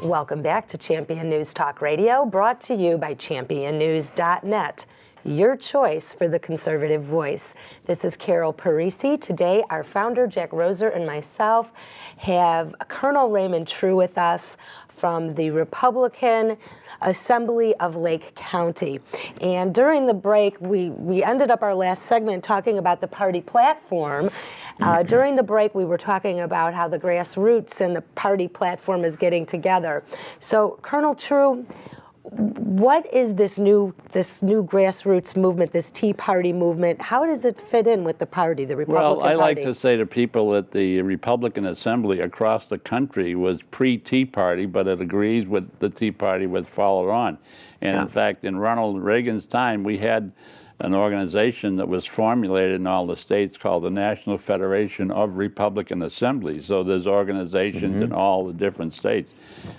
Welcome back to Champion News Talk Radio, brought to you by championnews.net, your choice for the conservative voice. This is Carol Parisi. Today, our founder, Jack Roeser, and myself have Colonel Raymond True with us from the Republican Assembly of Lake County. And during the break, we ended up our last segment talking about the party platform. During the break, we were talking about how the grassroots and the party platform is getting together. So, Colonel True, what is this new grassroots movement, this Tea Party movement? How does it fit in with the party, the Republican Party? Well, I like to say to people that the Republican Assembly across the country was pre-Tea Party, but it agrees with the Tea Party was followed on. And in fact, in Ronald Reagan's time, we had an organization that was formulated in all the states called the National Federation of Republican Assemblies. So there's organizations in all the different states.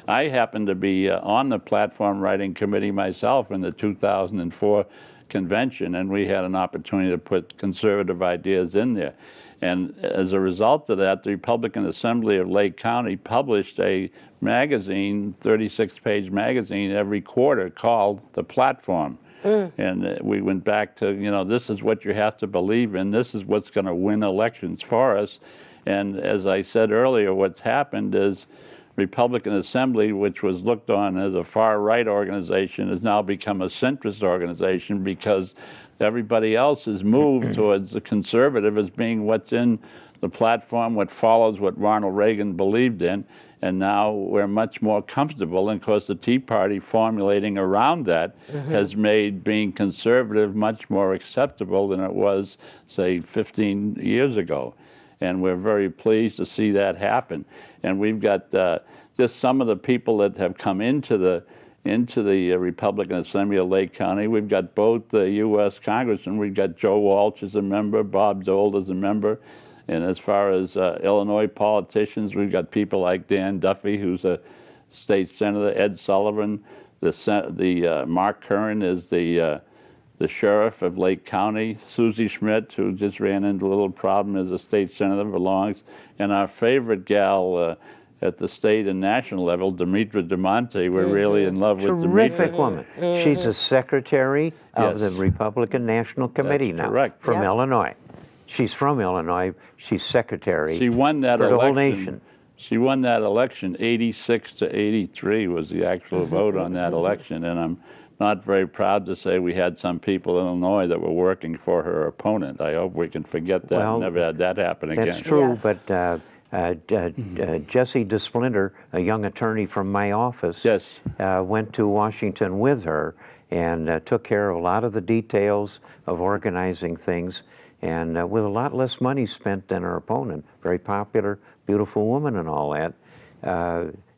I happen to be on the platform writing committee myself in the 2004 convention, and we had an opportunity to put conservative ideas in there. And as a result of that, the Republican Assembly of Lake County published a magazine, 36-page magazine, every quarter called The Platform. And we went back to, this is what you have to believe in. This is what's going to win elections for us. And as I said earlier, what's happened is Republican Assembly, which was looked on as a far-right organization, has now become a centrist organization because everybody else has moved towards the conservative as being what's in the platform, what follows what Ronald Reagan believed in. And now we're much more comfortable. And of course, the Tea Party formulating around that has made being conservative much more acceptable than it was, say, 15 years ago. And we're very pleased to see that happen. And we've got just some of the people that have come into the Republican Assembly of Lake County. We've got both the U.S. Congressmen. We've got Joe Walsh as a member, Bob Dole as a member. And as far as Illinois politicians, we've got people like Dan Duffy, who's a state senator, Ed Sullivan, Mark Curran is the sheriff of Lake County, Susie Schmidt, who just ran into a little problem as a state senator, belongs, and our favorite gal at the state and national level, Demetra DeMonte. We're really in love with Demetra. Terrific woman. She's a secretary of the Republican National Committee now, from Illinois. She's from Illinois. She's secretary. She won that for election. The whole nation. She won that election. 86 to 83 was the actual vote on that election, and I'm not very proud to say we had some people in Illinois that were working for her opponent. I hope we can forget that and never had that happen again. That's true, but Jesse DeSplinter, a young attorney from my office, went to Washington with her and took care of a lot of the details of organizing things, and with a lot less money spent than her opponent. Very popular, beautiful woman and all that.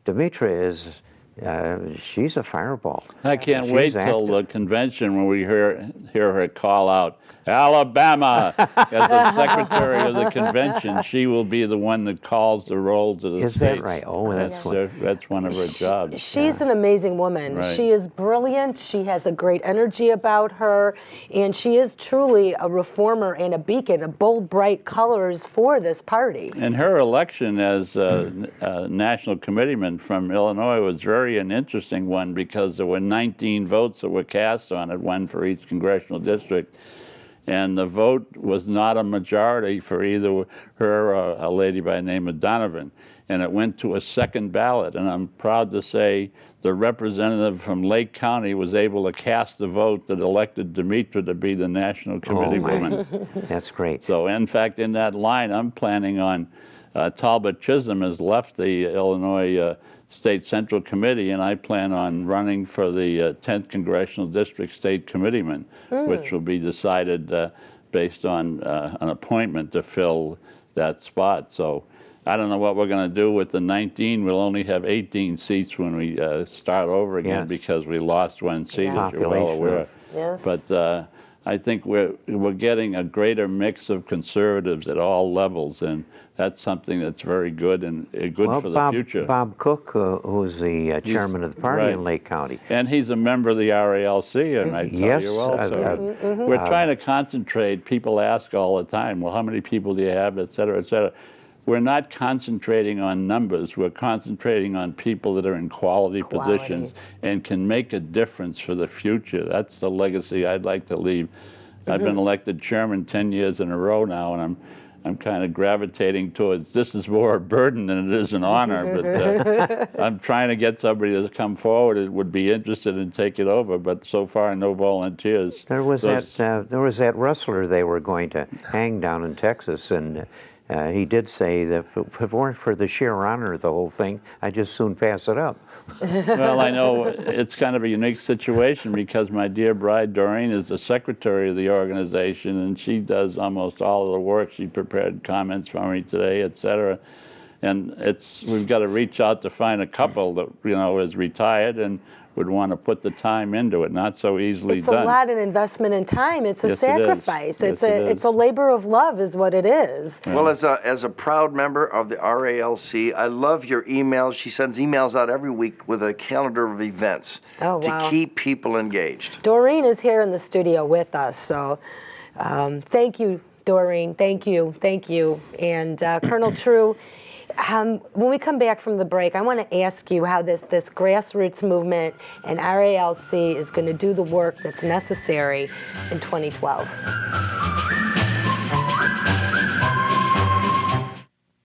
Demetra is, she's a fireball. I can't wait till the convention when we hear her call out, Alabama, as the secretary of the convention. She will be the one that calls the roll to the Is states. that right? Oh, that's one of her jobs. She's an amazing woman. Right. She is brilliant. She has a great energy about her, and she is truly a reformer and a beacon, a bold, bright colors for this party. And her election as national committeeman from Illinois was very an interesting one because there were 19 votes that were cast on it, one for each congressional district. And the vote was not a majority for either her or a lady by the name of Donovan. And it went to a second ballot. And I'm proud to say the representative from Lake County was able to cast the vote that elected Demetra to be the national committee woman. That's great. So, in fact, in that line, I'm planning on, Talbot Chisholm has left the Illinois State Central Committee, and I plan on running for the 10th Congressional District State Committeeman, which will be decided based on an appointment to fill that spot. So I don't know what we're going to do with the 19. We'll only have 18 seats when we start over again because we lost one seat, as you're well aware. But I think we're getting a greater mix of conservatives at all levels, and that's something that's very good and good for the future. Bob Cook, who's the chairman of the party in Lake County. And he's a member of the RALC, and I tell you also. We're trying to concentrate. People ask all the time, well, how many people do you have, et cetera, et cetera. we're not concentrating on numbers. We're concentrating on people that are in quality positions and can make a difference for the future. That's the legacy I'd like to leave. I've been elected chairman 10 years in a row now, and I'm kind of gravitating towards this is more a burden than it is an honor. But I'm trying to get somebody to come forward that would be interested in taking over. But so far, no volunteers. There was that wrestler they were going to hang down in Texas, and he did say that if it weren't for the sheer honor of the whole thing, I'd just soon pass it up. Well, I know it's kind of a unique situation because my dear bride, Doreen, is the secretary of the organization, and she does almost all of the work. She prepared comments for me today, etc. And we've got to reach out to find a couple that, is retired and would want to put the time into it. Not so easily done. It's a lot of investment in time. It's a sacrifice. It's a labor of love is what it is. Well, as a proud member of the RALC, I love your emails. She sends emails out every week with a calendar of events to keep people engaged. Doreen is here in the studio with us, so thank you, Doreen. Thank you. And Colonel True, when we come back from the break, I want to ask you how this grassroots movement and RALC is going to do the work that's necessary in 2012.